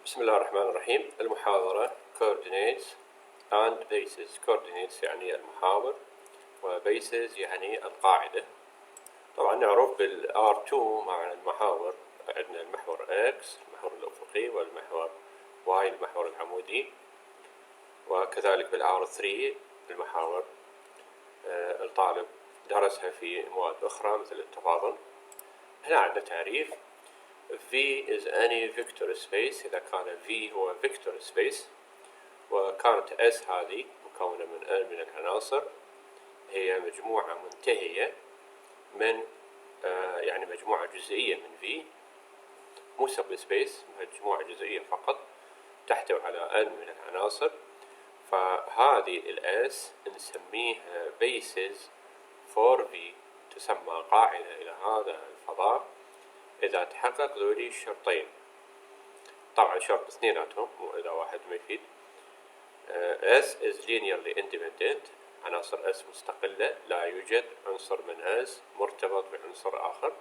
بسم الله الرحمن الرحيم. المحاضرة Coordinates and Bases. Coordinates يعني المحاور، وبيسز يعني القاعدة. طبعا نعرف بال R2 مع المحاور عندنا المحور X المحور الأفقي، والمحور Y المحور العمودي، وكذلك بال R3 المحاور الطالب درسها في مواد أخرى مثل التفاضل. هنا عندنا تعريف V is any vector space. إذا كان V هو vector space وكانت S هذه مكونة من العناصر، هي مجموعة منتهية من يعني مجموعة جزئية من V، مو سب سبيس، مجموعة جزئية فقط تحتوي على N من العناصر. فهذه الS نسميها basis for V، تسمى قاعدة إلى هذا الفضاء إذا تحقق ذولي الشرطين. طبعا شرط اثنيناتهم، مو إذا واحد ما يفيد. S is linearly independent، عناصر S مستقلة، لا يوجد عنصر من S مرتبط بعنصر آخر.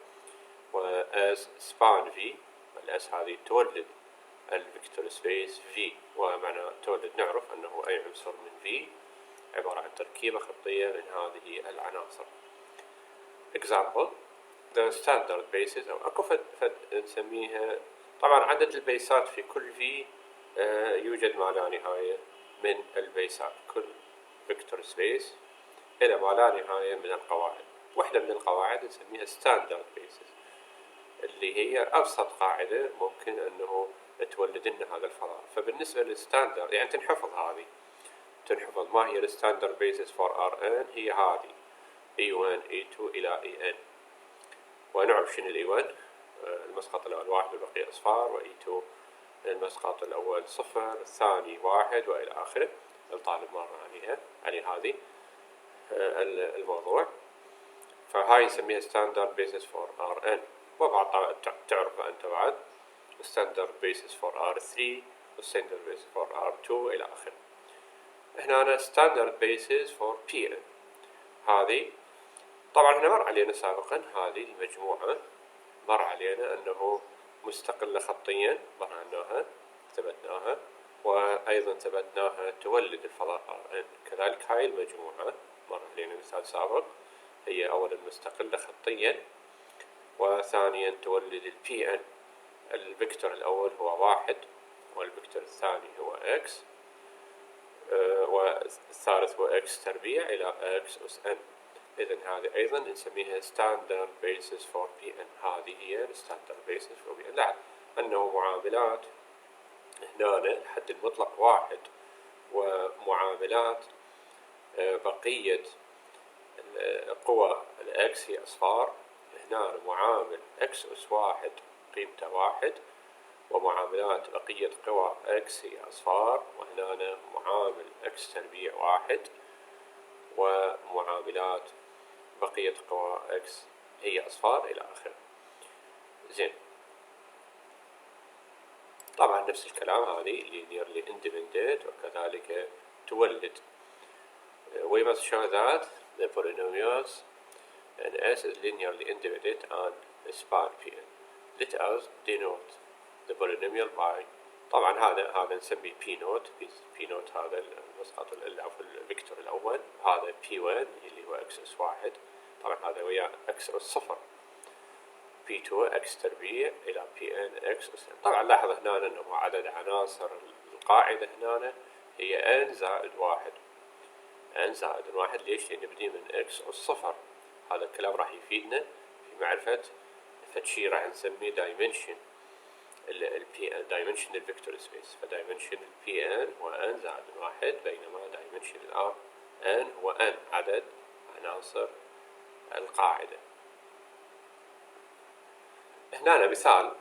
و S span V، الS هذه تولد الفيكتور سبيس V، ومعنى تولد نعرف أنه أي عنصر من V عبارة عن تركيبة خطية من هذه العناصر. Example: the standard basis، أو أكو فد نسميها. طبعا عدد البيسات في كل V يوجد ما لا نهاية من البيسات، كل فيكتور سبيس إلى ما لا نهاية من القواعد. واحدة من القواعد نسميها standard basis، اللي هي أبسط قاعدة ممكن أنه تولد لنا هذا الفضاء. فبالنسبة للستاندرد يعني تنحفظ هذه، تنحفظ ما هي الستاندرد بيسز فور Rn، هي هذه E1 E2 إلى En. ونعرف شنو الE1، المسقط الأول 1 والبقية أصفار، وE2 المسقط الأول 0، الثاني 1 وإلى آخره. الطالب مر عليها، يعني هذه الموضوع. فهاي نسميها standard basis for Rn. وبعد تعرف أنت بعد standard basis for R3 standard basis for R2 إلى آخره. هنا أنا standard basis for Pn. هذه طبعا احنا مر علينا سابقا، هذه المجموعة مر علينا أنه مستقلة خطيا، مرناها ثبتناها، وأيضا ثبتناها تولد الفضاء Rn. كذلك هاي المجموعة مر علينا مثال سابق، هي أولا مستقلة خطيا، وثانيا تولد الPn. الفيكتور الأول هو 1، والفيكتور الثاني هو X، والثالث هو X تربيع إلى X أس N. إذن هذه أيضا نسميها standard basis for Pn. هذه هي standard basis for Pn. لاحظ أنه معاملات هنا الحد المطلق 1، ومعاملات بقية قوى الإكس هي أصفار. هنا معامل إكس أس 1 قيمته 1، ومعاملات بقية قوى إكس هي أصفار، وهنا معامل إكس تربيع 1، ومعاملات بقية قوى إكس هي أصفار إلى آخره. زين، طبعا نفس الكلام، هذه linearly independent وكذلك تولد. We must show that the polynomials in S is linearly independent and span Pn. Let us denote the polynomial by، طبعا هذا نسميه P نوت. P نوت هذا المسقط الفيكتور الأول، هذا P1 اللي هو X أس 1، طبعا هذا ويا X أس 0، P2 X تربيع إلى Pn X أس N. طبعا لاحظ هنا أنه عدد عناصر القاعدة هنا هي N زائد 1. N زائد 1 ليش؟ لأن نبدي من X أس 0. هذا الكلام راح يفيدنا في معرفة فشي راح نسميه dimension Pn، dimension الفيكتور سبيس. فdimension Pn هو N زائد 1، بينما dimension Rn هو N عدد عناصر القاعدة. هنا مثال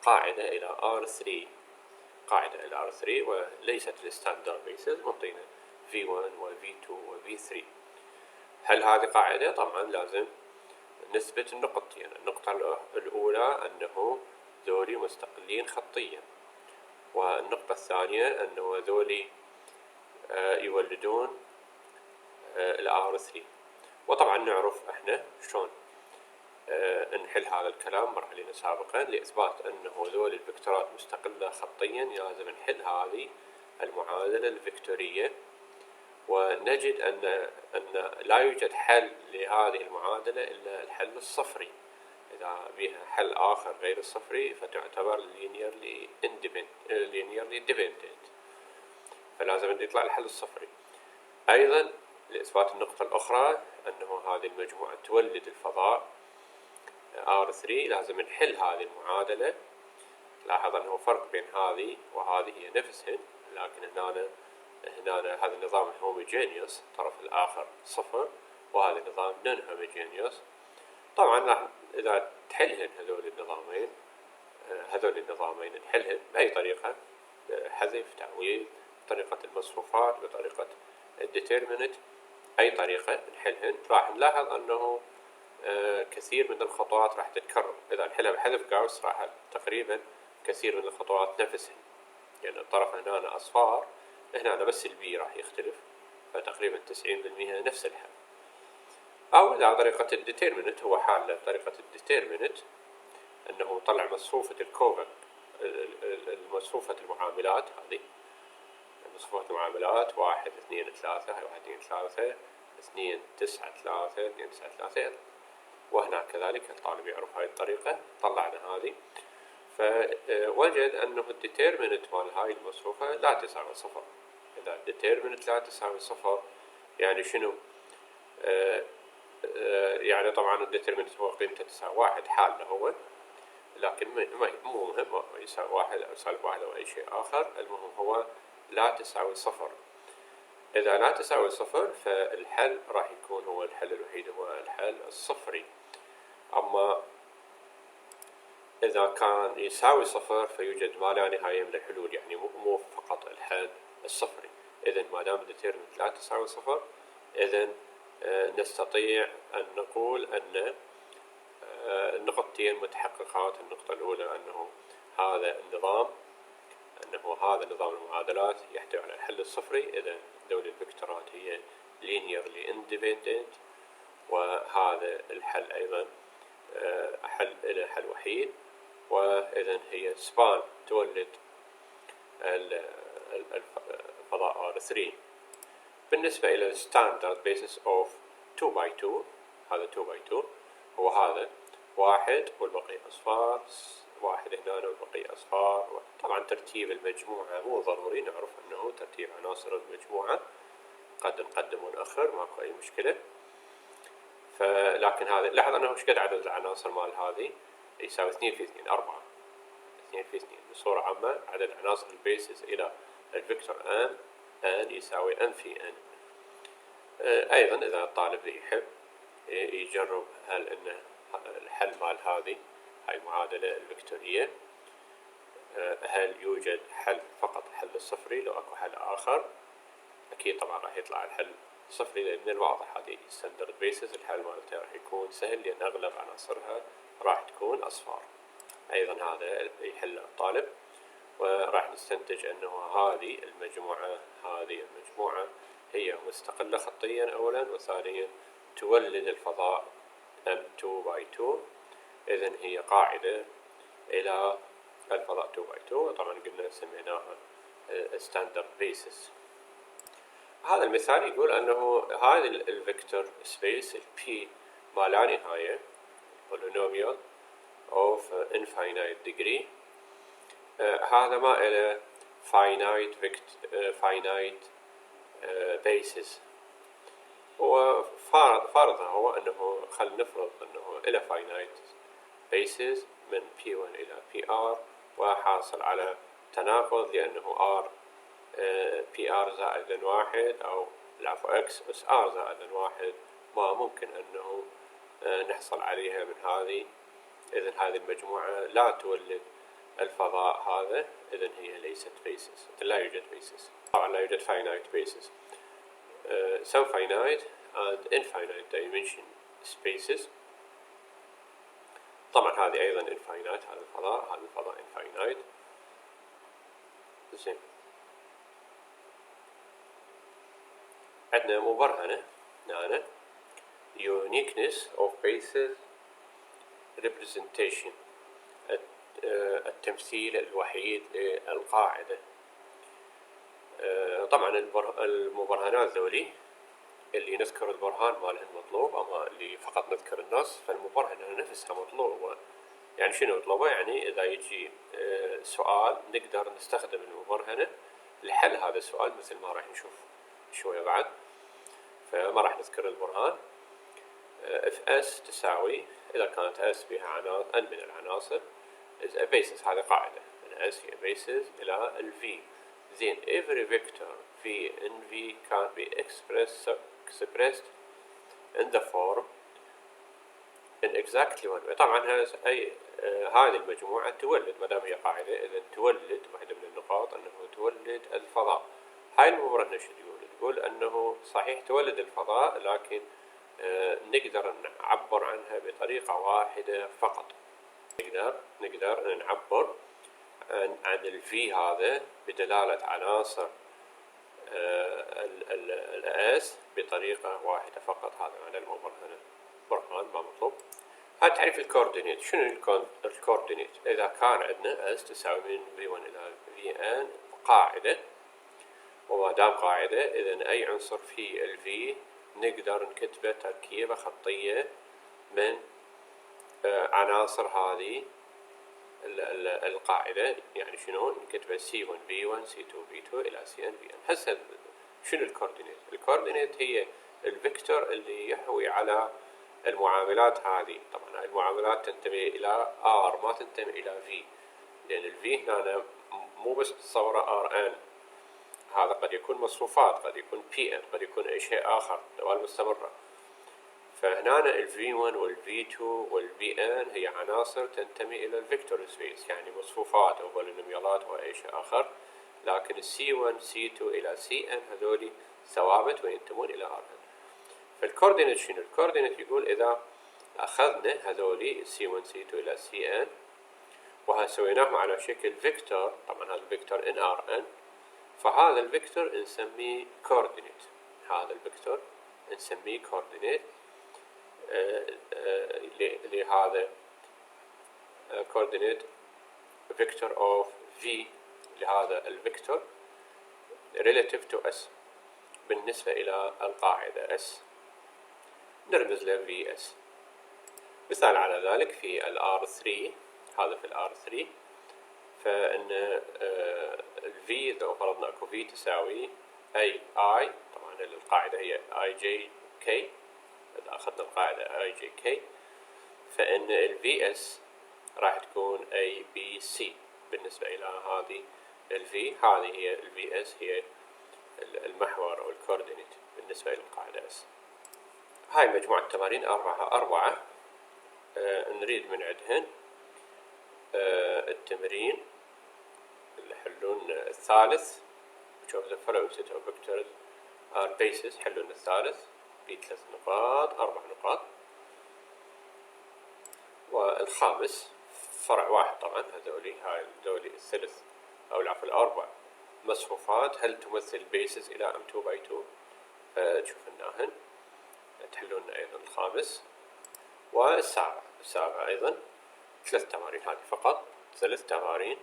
قاعدة إلى R3، قاعدة إلى R3 وليست الستاندرد بيسز، منطينا V1 وV2 وV3. هل هذه قاعدة؟ طبعا لازم نثبت النقطتين. يعني النقطة الأولى أنه ذولي مستقلين خطيا، والنقطة الثانية أنه ذولي يولدون R3. وطبعا نعرف احنا شلون نحل هذا الكلام، مر علينا سابقا، لإثبات أنه ذول فيكتورات مستقلة خطيا لازم نحل هذه المعادلة الفيكتورية، ونجد أن لا يوجد حل لهذه المعادلة إلا الحل الصفري. إذا بها حل آخر غير الصفري فتعتبر linearly dependent، فلازم يطلع الحل الصفري. أيضا لإثبات النقطة الأخرى أنه هذه المجموعة تولد الفضاء R3 لازم نحل هذه المعادلة. لاحظ أنه فرق بين هذه وهذه هي نفسهن، لكن هنا هذا النظام homogeneous الطرف الآخر صفر، وهذا النظام non homogeneous. طبعا إذا تحلهن هذول النظامين نحلهن بأي طريقة، حذف، تعويض، بطريقة المصفوفات، بطريقة الديترمينت، أي طريقة نحلهن، راح نلاحظ أنه كثير من الخطوات راح تتكرر. إذا نحلها بحذف جاوس راح تقريبا كثير من الخطوات نفسهن، يعني الطرف هنا أصفار، هنا بس البي راح يختلف، فتقريبا 90% نفس الحل. أو إذا طريقة الديترمينت هو حال طريقة الديترمينت أنه طلع مصفوفة الكوفك، مصفوفة المعاملات، هذه مصفوفة المعاملات 1 2 3 1 2 3 2 9 3 2 9 3، وهنا كذلك الطالب يعرف هاي الطريقة. طلعنا هذه فوجد أنه الديترمينت مال هاي المصفوفة لا تساوي صفر. إذا الديترمينت لا تساوي صفر يعني شنو؟ يعني طبعا الديترمينت هو قيمته تساوي 1 حالة هو، لكن مو مهم يساوي 1 أو سالب 1 أو أي شيء آخر، المهم هو لا تساوي صفر. إذا لا تساوي صفر فالحل راح يكون هو الحل الوحيد هو الحل الصفري. أما إذا كان يساوي صفر فيوجد ما لا نهاية من الحلول، يعني مو فقط الحل الصفري. إذن ما دام الديترمينت لا تساوي صفر، إذن نستطيع أن نقول أن النقطتين متحققات. النقطة الأولى أنه هذا النظام نظام المعادلات يحتوي على الحل الصفري، إذن ذول الفيكتورات هي linearly independent، وهذا الحل أيضا حل وحيد، وإذن هي سبان تولد الفضاء R3. بالنسبة إلى الستاندرد بيسس أوف 2x2، هذا 2x2 هو هذا 1 والبقية أصفار، 1 هنا والبقية أصفار. طبعا ترتيب المجموعة مو ضروري، نعرف أنه ترتيب عناصر المجموعة قد نقدم ونأخر، ماكو أي مشكلة. لكن هذا لاحظ أنه ايش قد عدد العناصر مال هذه يساوي 2 في 2 4، 2 في 2. بصورة عامة عدد عناصر البيسز إلى الفيكتور n يساوي n في n. أيضا إذا الطالب يحب يجرب هل إن الحل مال هاي المعادلة الفيكتورية هل يوجد حل فقط الحل الصفري، لو أكو حل آخر أكيد طبعا راح يطلع الحل صفري، لأن من الواضح هذه ستاندرد بيسز الحل مالتها راح يكون سهل لأن أغلب عناصرها راح تكون أصفار. أيضا هذا يحل الطالب، وراح نستنتج أنه هذه المجموعة هي مستقلة خطيا أولا، وثانيا تولد الفضاء M2x2، إذن هي قاعدة إلى الفضاء 2x2، وطبعا قلنا سميناها standard basis. هذا المثال يقول أنه هذا الفيكتور سبيس P ما لا نهاية polynomial of infinite degree، هذا ما إلى finite basis. وفارضها هو أنه خلينا نفرض أنه إلى finite basis من P1 إلى PR، وحاصل على تناقض لأنه R PR زائد 1 أو العفو X بس R زائد 1 ما ممكن أنه نحصل عليها من هذه. إذن هذه المجموعة لا تولد الفضاء هذا، إذن هي ليست basis، لا يوجد basis. طبعا لا يوجد finite basis. So finite and infinite dimension spaces. طبعا هذه أيضا infinite، هذا الفضاء infinite. زين، عندنا مبرهنة هنا uniqueness of basis representation. التمثيل الوحيد للقاعدة. طبعا المبرهنات ذولي اللي نذكر البرهان مالهن مطلوب، أما اللي فقط نذكر النص فالمبرهنة نفسها مطلوبة. يعني شنو مطلوبة؟ يعني إذا يجي سؤال نقدر نستخدم المبرهنة لحل هذا السؤال، مثل ما راح نشوف شوية بعد. فما راح نذكر البرهان. if s تساوي، إذا كانت s بها n من العناصر is a basis، هذه قاعدة ان s هي basis إلى ال v. then every vector v in v can be expressed in the form in exactly one way. طبعا هذه المجموعة تولد، ما دام هي قاعدة إذا تولد، واحدة من النقاط أنه تولد الفضاء. هاي المبرهنة شو تقول؟ أنه صحيح تولد الفضاء، لكن نقدر نعبر عنها بطريقة واحدة فقط. نقدر نعبر عن الفي هذا بدلالة عناصر الاس بطريقة واحدة فقط. هذا معنى المبرهنة. برهان ما مطلوب. هذا تعريف الكوردينيت. شنو الكوردينيت؟ إذا كان عندنا اس تساوي من v1 إلى vn قاعدة، وما دام قاعدة إذا أي عنصر في الفي نقدر نكتبه تركيبة خطية من عناصر هذه القاعدة. يعني شنو؟ نكتبه C1 V1 C2 V2 إلى CN VN. هسه شنو الكوردينيت؟ الكوردينيت هي الفيكتور اللي يحوي على المعاملات هذه. طبعا هاي المعاملات تنتمي إلى R، ما تنتمي إلى V، لأن ال V هنا مو بس تصوره RN، هذا قد يكون مصفوفات، قد يكون PN، قد يكون أي شيء آخر، دوال مستمرة. فهنا ال V1 وال V2 وال VN هي عناصر تنتمي إلى الفيكتور سبيس، يعني مصفوفات أو بولينوميالات أو أي شيء آخر. لكن C1 C2 إلى CN هذولي ثوابت وينتمون إلى RN. فالكوردينيت شنو؟ الكوردينيت يقول إذا أخذنا هذولي C1 C2 إلى CN وسويناهم على شكل فيكتور، طبعا هذا الفيكتور NRN، فهذا الفيكتور نسميه كوردينيت. هذا الفيكتور نسميه كوردينيت. لهذا كوردينيت فيكتور اوف في، لهذا الفيكتور relative to s، بالنسبة إلى القاعدة s نرمز له VS. مثال على ذلك في ال R3، هذا في ال R3، فإن ال V إذا فرضنا أكو V تساوي أي I، طبعا القاعدة هي IJK، إذا أخذنا القاعدة IJK فإن ال VS راح تكون ABC بالنسبة إلى هذه ال V. هذه هي ال VS، هي المحور أو الكوردينيت بالنسبة إلى القاعدة S. هاي مجموعة تمارين أربعة نريد من عندهن التمرين اللي يحلون الثالث which of the following set of vectors are bases. حلون الثالث ب3 نقاط 4 نقاط. والخامس فرع واحد، طبعا هذولي الثلث أو العفو الأربع مصفوفات هل تمثل bases إلى M2 by 2. تشوفناهن تحلون أيضا الخامس. والسابع أيضا 3 تمارين، هذه فقط 3 تمارين.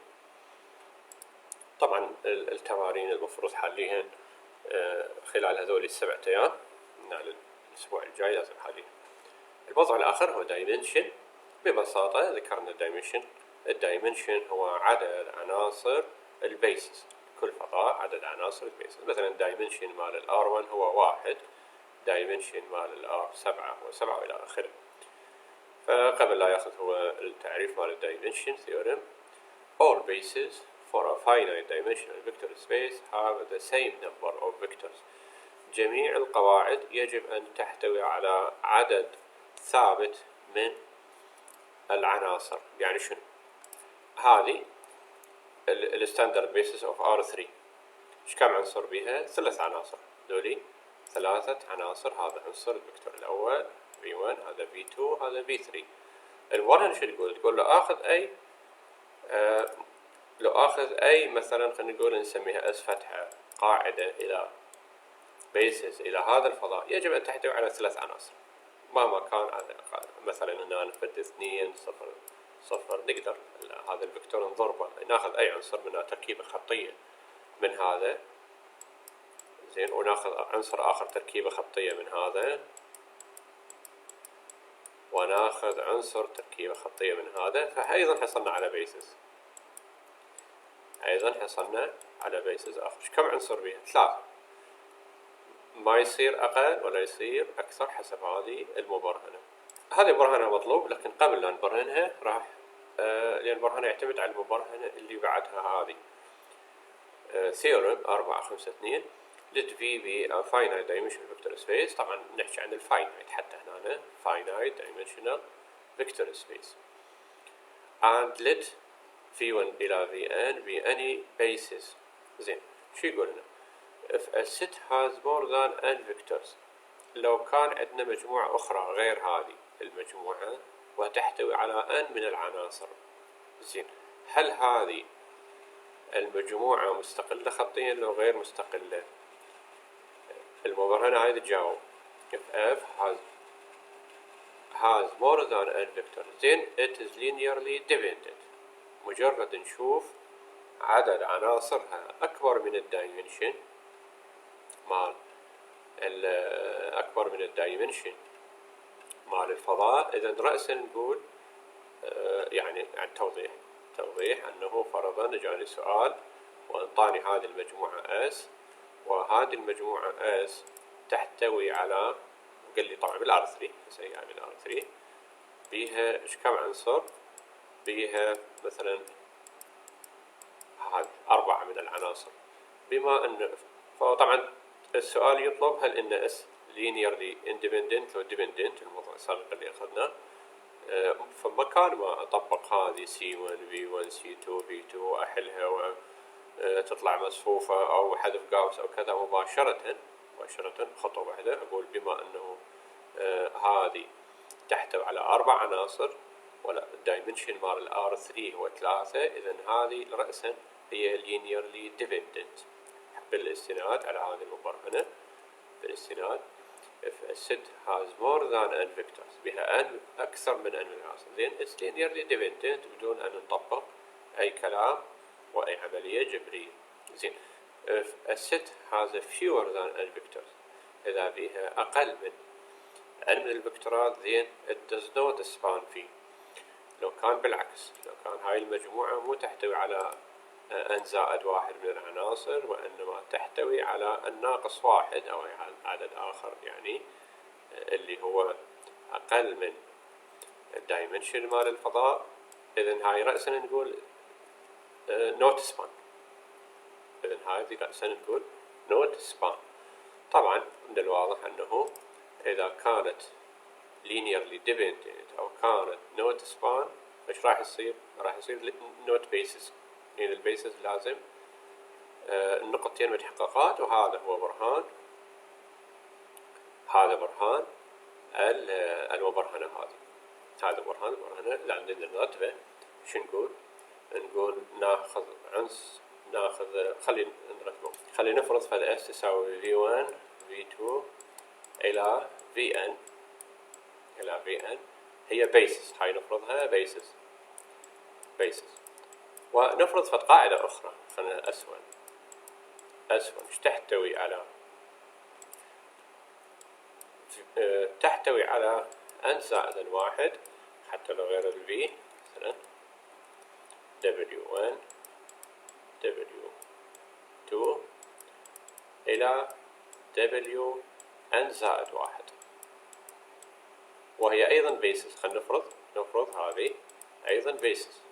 طبعا التمارين المفروض حليهن خلال هذول 7 أيام من الأسبوع الجاي لازم حليهن. الوضع الآخر هو دايمنشن. ببساطة ذكرنا الدايمنشن هو عدد عناصر البيسز. كل فضاء عدد عناصر البيسز. مثلا دايمنشن مال ال R1 هو 1، دايمنشن مال ال R7 هو 7 وإلى آخره. فقبل لا يأخذ هو التعريف مال الدايمنشن theorem. All bases for a finite dimensional vector space have the same number of vectors. جميع القواعد يجب أن تحتوي على عدد ثابت من العناصر. يعني شنو؟ هذه الستاندرد بيسز اوف R3 ايش كم عنصر بها؟ 3 عناصر. دولي 3 عناصر. هذا عنصر الفيكتور الأول V1، هذا V2، هذا V3. المبرهن شو تقول له آخذ أي مثلا خلينا نقول نسميها اس فتحة قاعدة إلى بيسز إلى هذا الفضاء يجب أن تحتوي على 3 عناصر. مهما كان مثلا هنا نفد 2 0 0 نقدر هذا الفيكتور نضربه، ناخذ أي عنصر منها تركيبة خطية من هذا، زين، وناخذ عنصر آخر تركيبة خطية من هذا، وناخذ عنصر تركيبة خطية من هذا، فأيضا حصلنا على بيسز، أيضا حصلنا على بيسز آخر. كم عنصر بيها؟ 3. ما يصير أقل ولا يصير أكثر حسب هذه المبرهنة. هذه برهنها مطلوب، لكن قبل لا نبرهنها راح لأن برهنها يعتمد على المبرهنة اللي بعدها هذه. ثيورم 452 let V be a finite dimensional vector space. طبعا نحكي عن الفاينايت حتى هنا finite dimensional vector space and let V1 إلى Vn be any basis. زين، شو يقول هنا؟ if a set has more than n vectors، لو كان عندنا مجموعة أخرى غير هذه المجموعة وتحتوي على n من العناصر. زين، هل هذه المجموعة مستقلة خطيا لو غير مستقلة؟ المبرهنة هاي تجاوب if f has more than n vectors then it is linearly dependent. مجرد نشوف عدد عناصرها أكبر من الدايمنشن مال أكبر من الدايمنشن مال الفضاء، إذا رأسا نقول يعني عن توضيح أنه فرضا جاني سؤال وانطاني هذه المجموعة S، وهذه المجموعة S تحتوي على، قال لي طبعا بالار 3، نسويها بالار 3، بيها ايش كم عنصر؟ بيها مثلا هذه 4 من العناصر. بما ان فطبعا السؤال يطلب هل ان S linearly independent أو dependent، الموضوع السابق اللي أخذناه. فمكان ما أطبق هذه C1 V1 C2 V2 وأحلها وتطلع مصفوفة أو حذف قاوس أو كذا، مباشرة خطوة واحدة أقول بما أنه هذه تحتوي على 4 عناصر ولا الدايمنشن مال R3 هو 3، إذا هذه رأسا هي linearly dependent بالاستناد على هذه المبرهنة. بالاستناد if a set has more than n vectors، بها n أكثر من n عناصر، then it's linearly dependent بدون أن نطبق أي كلام وأي عملية جبرية. زين، if a set has a fewer than n vectors، إذا بها أقل من n من الفكتورات then it does not span V. لو كان بالعكس، لو كان هاي المجموعة مو تحتوي على n زائد 1 من العناصر، وإنما تحتوي على الناقص 1 أو عدد آخر يعني اللي هو أقل من الدايمنشن مال الفضاء، إذن هاي رأسا نقول not span. إذن هذه رأسا نقول not span. طبعا من الواضح أنه إذا كانت linearly dependent أو كانت not span، إيش راح يصير؟ راح يصير not basis، يعني البيسز لازم النقطتين متحققات، وهذا هو برهان، هذا برهان المبرهنة هذه، هذا برهان المبرهنة اللي عندنا نرتبه. شو نقول؟ نقول ناخذ خلينا نفرض فد S تساوي V1 V2 إلى Vn هي بيسز، هاي نفرضها بيسز. ونفرض فد قاعدة أخرى، خلينا أسفل ايش تحتوي على تحتوي على n زائد 1 حتى لو غير ال V، مثلا W1 W2 إلى WN زائد 1، وهي أيضا بيسز. خلينا نفرض هذه أيضا بيسز.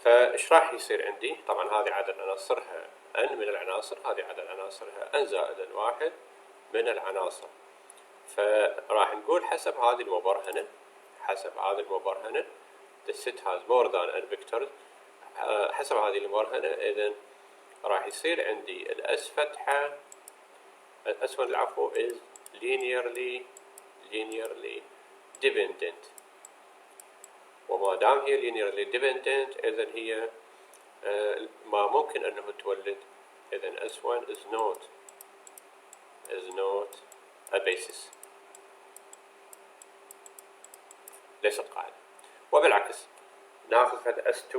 فإيش راح يصير عندي؟ طبعا هذه عدد عناصرها n من العناصر، هذه عدد عناصرها n زائد 1 من العناصر. فراح نقول حسب هذه المبرهنة the set has more than n vectors. حسب هذه المبرهنة إذن راح يصير عندي الأس فتحة الأسود العفو is linearly dependent، وما دام هي linearly dependent إذن هي ما ممكن أنه تولد، إذن S1 is not a basis. ليست قاعدة. وبالعكس ناخذ فد S2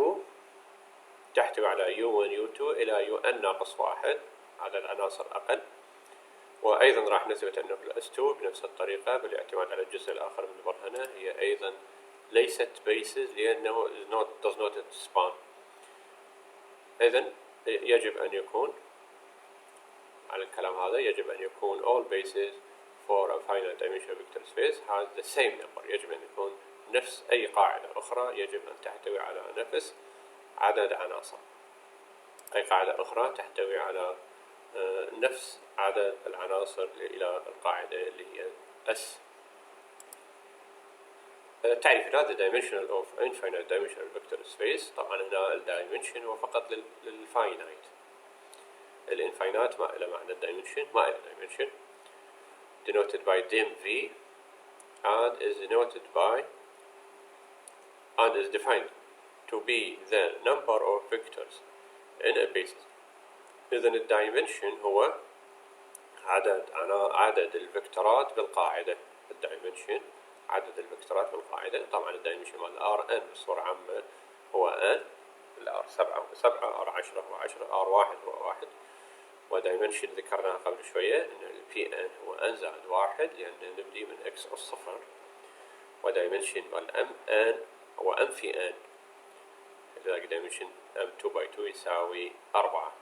تحتوي على U1 U2 إلى UN ناقص 1 عدد عناصر أقل، وأيضا راح نثبت أنه في S2 بنفس الطريقة بالاعتماد على الجزء الآخر من المبرهنة هي أيضا ليست bases لأنه does not span. إذن يجب أن يكون على الكلام هذا يجب أن يكون all bases for a finite dimensional vector space has the same number. يجب أن يكون نفس أي قاعدة أخرى يجب أن تحتوي على نفس عدد عناصر. أي قاعدة أخرى تحتوي على نفس عدد العناصر إلى القاعدة اللي هي S. تعريفنا the dimensional of infinite dimensional vector space. طبعا هنا الدايمنشن هو فقط للفاينايت. الانفاينايت ما له معنى الدايمنشن، ما له dimension. denoted by dim v and is denoted by and is defined to be the number of vectors in a basis. إذن الدايمنشن هو عدد الفكتورات بالقاعدة. الدايمنشن عدد الفكتورات بالقاعدة. طبعا الدايمنشن مال Rn بصورة عامة هو n، الR7 هو 7، R10 هو 10، R1 هو 1. ودايمنشن ذكرناها قبل شوية إن Pn هو n زائد 1 لأن نبدي من x أس صفر. ودايمنشن مال Mn هو m في n، لذلك دايمنشن m2 by 2 يساوي 4.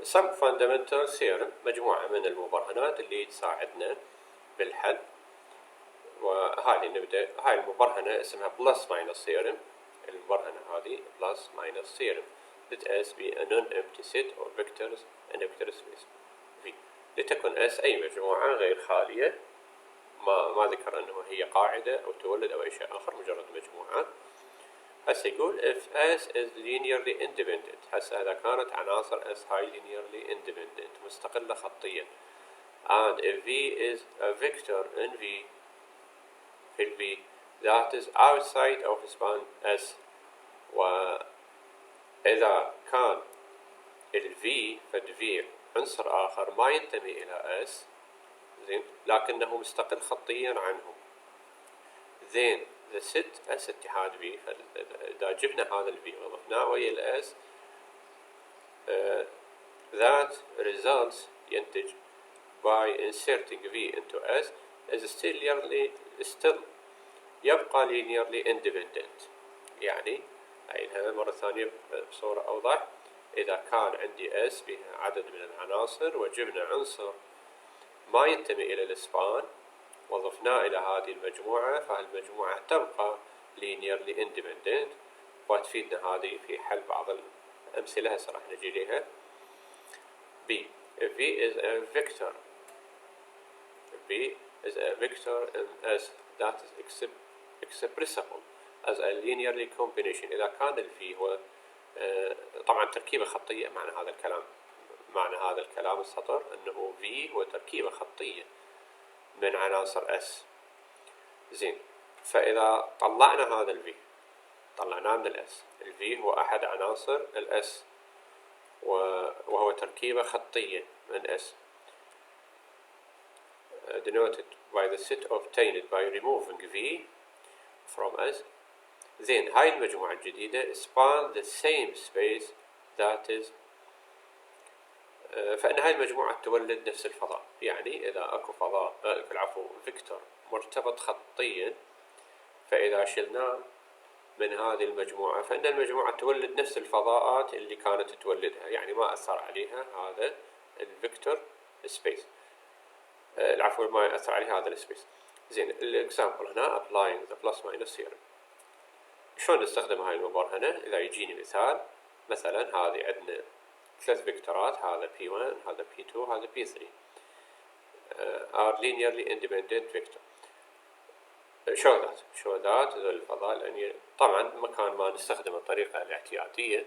Some fundamental theorem مجموعة من المبرهنات اللي تساعدنا بالحل. وهذه نبدأ. هاي المبرهنة اسمها plus minus theorem. المبرهنة هذه plus minus theorem let S be a non-empty set of vectors in a vector space V. لتكن S أي مجموعة غير خالية، ما ذكر أنه هي قاعدة أو تولد أو أي شيء آخر، مجرد مجموعة. هسه يقول if S is linearly independent. هسه إذا كانت عناصر S هاي linearly independent مستقلة خطيا and if V is a vector in V في V that is outside of span S. وإذا كان ال V فد V عنصر آخر ما ينتمي إلى S زين لكنه مستقل خطيا عنه then the set S اتحاد V. إذا جبنا هذا ال V وضفناه ويا ال S that results ينتج by inserting V into S is still يبقى linearly independent. يعني أعيدها مرة ثانية بصورة أوضح. إذا كان عندي S بها عدد من العناصر وجبنا عنصر ما ينتمي إلى الاسبان وضفناه إلى هذه المجموعة فالمجموعة تبقى linearly independent. وتفيدنا هذه في حل بعض الأمثلة هسه راح نجي لها. B. If V is a vector in S that is expressible as a linearly combination. إذا كان ال V هو طبعا تركيبة خطية. معنى هذا الكلام السطر أنه V هو تركيبة خطية من عناصر S. زين فإذا طلعنا هذا ال V طلعناه من ال S، ال V هو أحد عناصر ال S وهو تركيبة خطية من S denoted by the set obtained by removing V from S. then هاي المجموعة الجديدة span the same space that is فإن هاي المجموعة تولد نفس الفضاء. يعني إذا أكو فيكتور مرتبط خطيا فإذا شلناه من هذه المجموعة فإن المجموعة تولد نفس الفضاءات اللي كانت تولدها، يعني ما أثر عليها هذا الفيكتور سبيس. ما يأثر عليه هذا السبيس. زين الإكزامبل هنا applying the plus minus theorem. شلون نستخدم هاي المبرهنة؟ إذا يجيني مثلا هذه عندنا 3 فيكتورات، هذا P1 هذا P2 هذا P3 are linearly independent vector. show that ذول الفضاء. لأن طبعا مكان ما نستخدم الطريقة الاعتيادية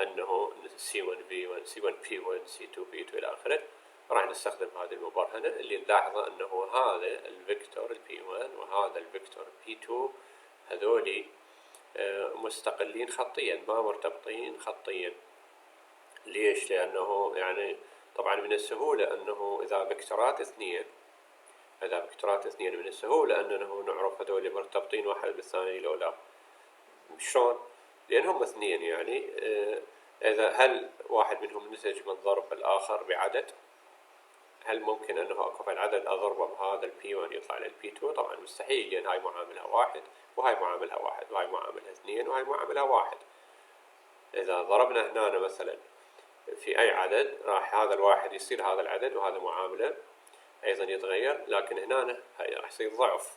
أنه C1V1 C1P1 C2P2 إلى آخره، راح نستخدم هذه المبرهنة اللي نلاحظه أنه هذا الفيكتور P1 وهذا الفيكتور P2 هذولي مستقلين خطيا ما مرتبطين خطيا. ليش؟ لأنه يعني طبعا من السهولة أنه إذا فيكتورات 2 إذا فكتورات اثنين من السهولة أنه نعرف هذول مرتبطين واحد بالثاني لو لا. شلون؟ لأنهم اثنين يعني إذا هل واحد منهم نتج من ضرب الآخر بعدد، هل ممكن أنه أكو العدد أضربه بهذا البي1 يطلع لي البي2؟ طبعا مستحيل، لأن هاي معاملها واحد وهاي معاملها واحد وهاي معاملها اثنين وهاي معاملها واحد. إذا ضربنا هنا مثلا في أي عدد راح هذا الواحد يصير هذا العدد وهذا معاملة أيضا يتغير، لكن هنا هاي راح يصير ضعف.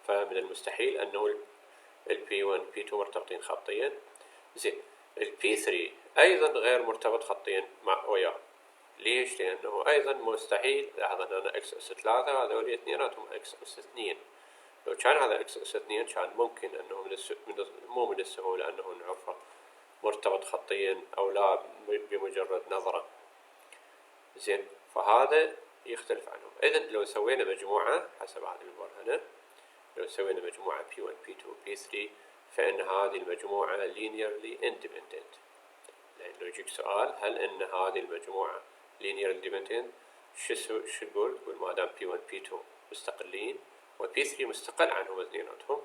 فمن المستحيل أنه البي1 بي2 مرتبطين خطيا. زين، البي3 أيضا غير مرتبط خطيا مع وياه. ليش؟ لأنه أيضا مستحيل. لاحظ أنا إكس أس 3 هذول اثنيناتهم إكس أس 2. لو كان هذا إكس أس 2 كان ممكن أنه مو من السهولة أنه نعرفه مرتبط خطيا أو لا بمجرد نظرة. زين، فهذا يختلف عنهم. إذن لو سوينا مجموعة حسب هذه المبرهنة، لو سوينا مجموعة P1 P2 P3 فإن هذه المجموعة linearly independent. لأنه يجيك سؤال هل إن هذه المجموعة linearly independent؟ شو تقول؟ تقول ما دام P1 P2 مستقلين و P3 مستقل عنهم اثنيناتهم،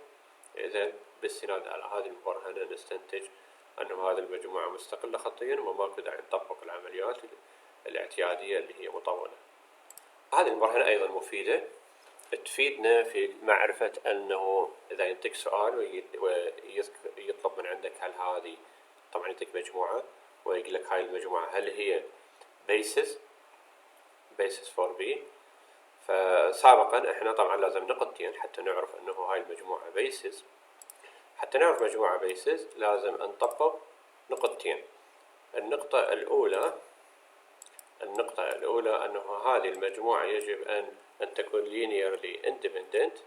إذا باستناد على هذه المبرهنة نستنتج أن هذه المجموعة مستقلة خطيا وماكو داعي نطبق العمليات الاعتيادية اللي هي مطولة. هذه المبرهنة أيضا مفيدة، تفيدنا في معرفة أنه إذا ينطيك سؤال ويطلب من عندك هل هذه، طبعا ينطيك مجموعة ويقول لك هاي المجموعة هل هي basis for B. فسابقا احنا طبعا لازم نقطتين حتى نعرف أنه هاي المجموعة basis. حتى نعرف مجموعة basis لازم نطبق نقطتين. النقطة الأولى أنه هذه المجموعة يجب أن تكون linearly independent،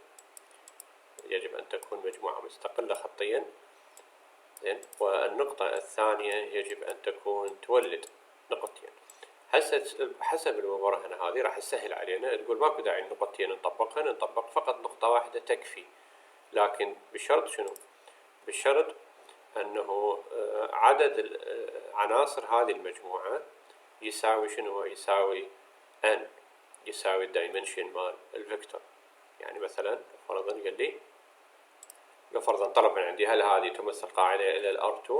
يجب أن تكون مجموعة مستقلة خطيا. زين، والنقطة الثانية يجب أن تكون تولد نقطتين. هسه حسب المبرهنة هذه راح تسهل علينا، تقول ماكو داعي النقطتين نطبقها، نطبق فقط نقطة واحدة تكفي. لكن بشرط شنو؟ بشرط أنه عدد عناصر هذه المجموعة يساوي شنو؟ يساوي n، يساوي الدايمنشن مال الفيكتور. يعني مثلا فرضا قال لي، لو فرضا طلب من عندي هل هذه تمثل قاعدة إلى الR2،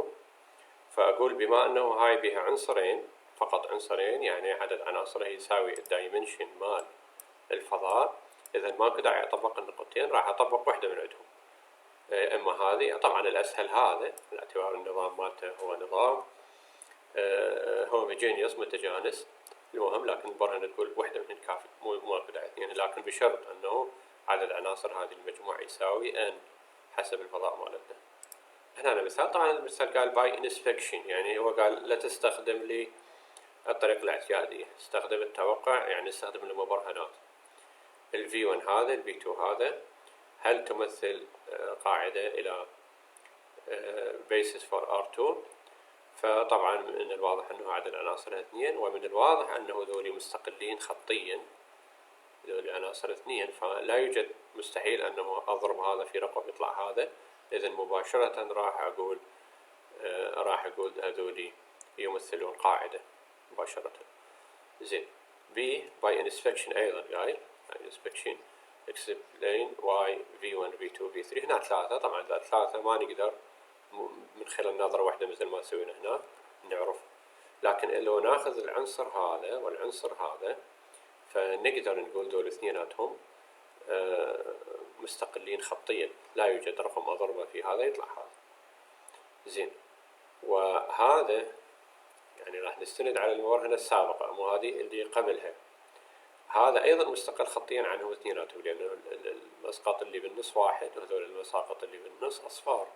فأقول بما أنه هاي بها عنصرين، فقط عنصرين، يعني عدد عناصرها يساوي الدايمنشن مال الفضاء، إذا ماكو داعي أطبق النقطتين، راح أطبق واحدة من عندهم. إما هذه، طبعا الأسهل هذا باعتبار النظام مالته هو نظام homogeneous متجانس. المهم لكن البرهنة تقول واحدة منهن كافي، ماكو داعي اثنين، لكن بشرط أنه عدد عناصر هذه المجموعة يساوي n حسب الفضاء مالتنا. هنا مثال، طبعا المثال قال باي انسبكشن، يعني هو قال لا تستخدم لي الطريقة الاعتيادية، استخدم التوقع، يعني استخدم المبرهنات. V1 هذا V2 هذا هل تمثل قاعدة إلى basis for R2؟ فطبعا من الواضح أنه عدد عناصرها 2، ومن الواضح أنه ذولي مستقلين خطيا، ذولي عناصر 2، فلا يوجد مستحيل أنه أضرب هذا في رقم يطلع هذا. إذن مباشرة راح أقول هذولي يمثلون قاعدة مباشرة. زين، B by inspection أيضا قايل inspection explain why V1 V2 V3. هنا 3، طبعا 3 ما نقدر من خلال نظرة واحدة مثل ما سوينا هنا نعرف، لكن لو ناخذ العنصر هذا والعنصر هذا فنقدر نقول دول اثنيناتهم مستقلين خطيا، لا يوجد رقم أضربه في هذا يطلع هذا. زين، وهذا يعني راح نستند على المبرهنة السابقة مو هذه اللي قبلها، هذا أيضا مستقل خطيا عنه اثنيناتهم، لأن المسقط اللي بالنص واحد وهذول المساقط اللي بالنص أصفار،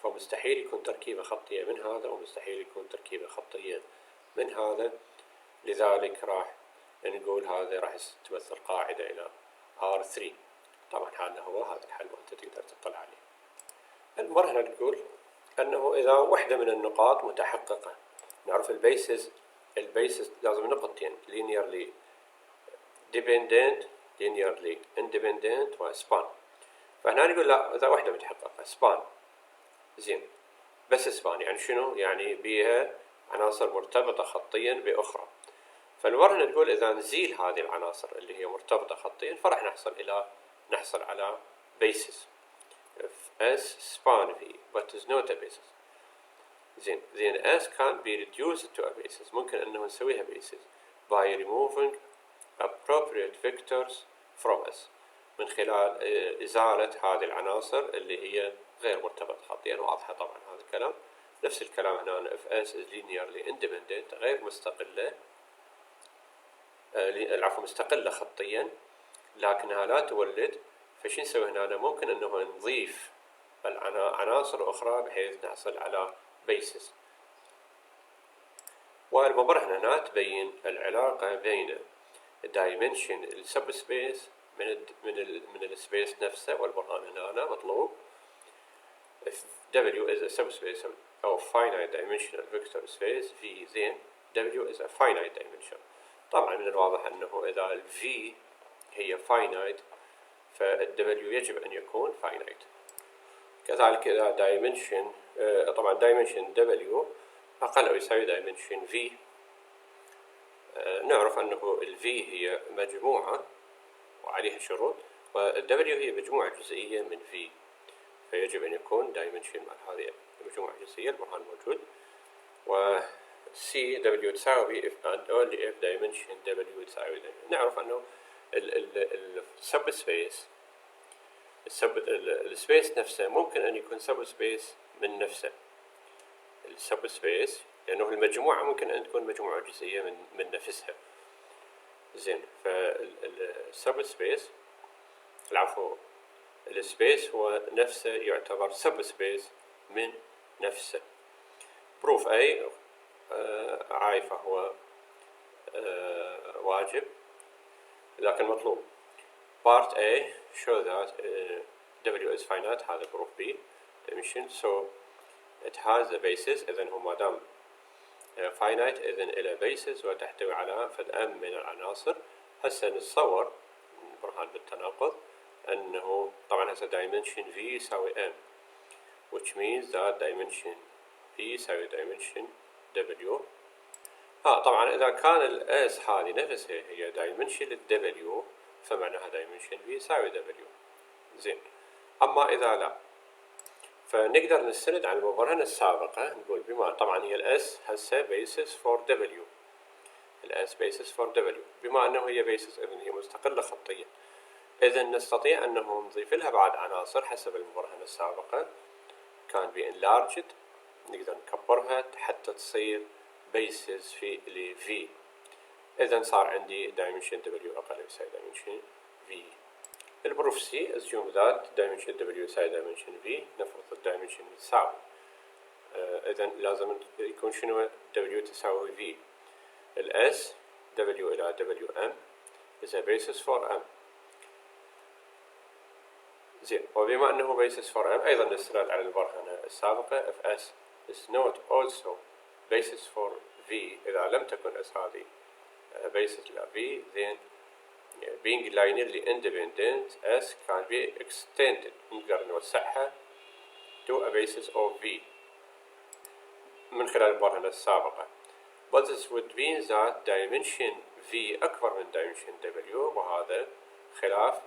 فمستحيل يكون تركيبة خطية من هذا ومستحيل يكون تركيبة خطية من هذا. لذلك راح نقول هذا راح تمثل قاعدة إلى R3. طبعا هذا هو هذا الحل وأنت تقدر تطلع عليه. المبرهنة تقول أنه إذا واحدة من النقاط متحققة، نعرف البيسز لازم نقطتين linearly dependent linearly independent وسبان. فهنا نقول لا، إذا واحدة متحققة سبان. زين، بس سبان يعني شنو؟ يعني بيها عناصر مرتبطة خطيا بأخرى. فالمبرهنة تقول إذا نزيل هذه العناصر اللي هي مرتبطة خطيا فراح نحصل على basis. If S span V but is not a basis. زين S can be reduced to a basis. ممكن أنه نسويها basis by removing appropriate vectors from S. من خلال إزالة هذه العناصر اللي هي غير مرتبطة خطيا. واضحة طبعا هذا الكلام. نفس الكلام هنا if S is linearly independent غير مستقلة مستقلة خطيا لكنها لا تولد. فشي نسوي هنا؟ ممكن أنه نضيف عناصر أخرى بحيث نحصل على basis. والمبرهنة هنا تبين العلاقة بين dimension السبسبيس من السبيس نفسه. والبرهان هنا مطلوب if W is a subspace of finite dimensional vector space V then W is a finite dimension. طبعا من الواضح أنه إذا ال V هي finite فال W يجب أن يكون finite. كذلك إذا dimension طبعا dimension W أقل أو يساوي dimension V نعرف أنه ال V هي مجموعة وعليها شروط وال W هي مجموعة جزئية من V فيجب أن يكون dimension مع هذه المجموعة الجزئية. البرهان موجود. و C W تساوي if and only if dimension W تساوي dimension. نعرف أنه السبيس نفسه ممكن أن يكون سبسبيس من نفسه. السبسبيس لأنه المجموعة ممكن أن تكون مجموعة جزئية من نفسها. زين فالسبسبيس السبيس هو نفسه يعتبر سبسبيس من نفسه. بروف A عايفة هو واجب لكن مطلوب. Part A show that W is finite. هذا بروف B dimension so it has a basis. إذن هو ما دام finite إذن إلى basis وتحتوي على فد M من العناصر. هسه نتصور برهان بالتناقض أنه طبعا هسه dimension V يساوي M which means that dimension V يساوي dimension W. طبعا إذا كان ال S هذه نفسها هي dimension ال W فمعناها dimension V يساوي W. زين أما إذا لا فنقدر نستند على المبرهنة السابقة نقول بما طبعا هي ال S هسه basis for W. ال S basis for W بما أنه هي basis إذن هي مستقلة خطيا. إذن نستطيع أنه نضيف لها بعد عناصر حسب المبرهنة السابقة كان be enlarged. نقدر نكبرها حتى تصير basis في ل V. إذن صار عندي dimension W أقل يساوي dimension V. البروف C assume that dimension W يساوي dimension V. نفرض الدايمنشن يساوي إذن لازم يكون شنو W تساوي V. ال S W إلى WM is a basis for M. زين وبما أنه basis for M أيضا نستند على المبرهنة السابقة if S is not also basis for V. إذا لم تكن S هذه basis ل V then being linearly independent S can be extended. نقدر نوسعها to a basis of V من خلال المبرهنة السابقة. But this would mean that dimension V أكبر من dimension W وهذا خلاف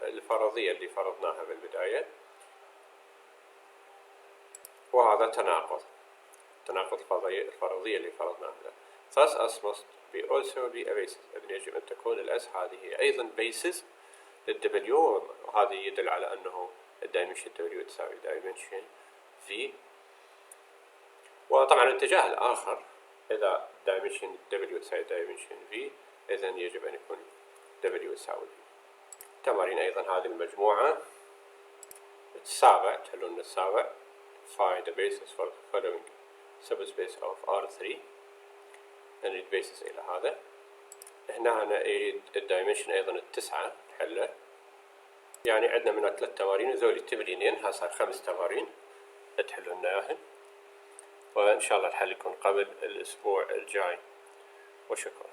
الفرضية اللي فرضناها بالبداية وهذا تناقض الفرضية اللي فرضناها. Thus S must be also be a basis. إذن يجب أن تكون ال S هذه أيضا basis لل W وهذا يدل على أنه dimension W تساوي dimension V. وطبعا الاتجاه الآخر إذا dimension W تساوي dimension V إذن يجب أن يكون W تساوي V. تمارين أيضا هذه المجموعة السابع تحلون السابع find the basis for the following subspace of R3. نريد basis إلى هذا. هنا أنا أريد الدايمنشن أيضا التسعة نحله يعني عندنا من 3 تمارين وذولي التمرينين ها صار 5 تمارين تحلون إياهن وإن شاء الله الحل يكون قبل الأسبوع الجاي وشكرا.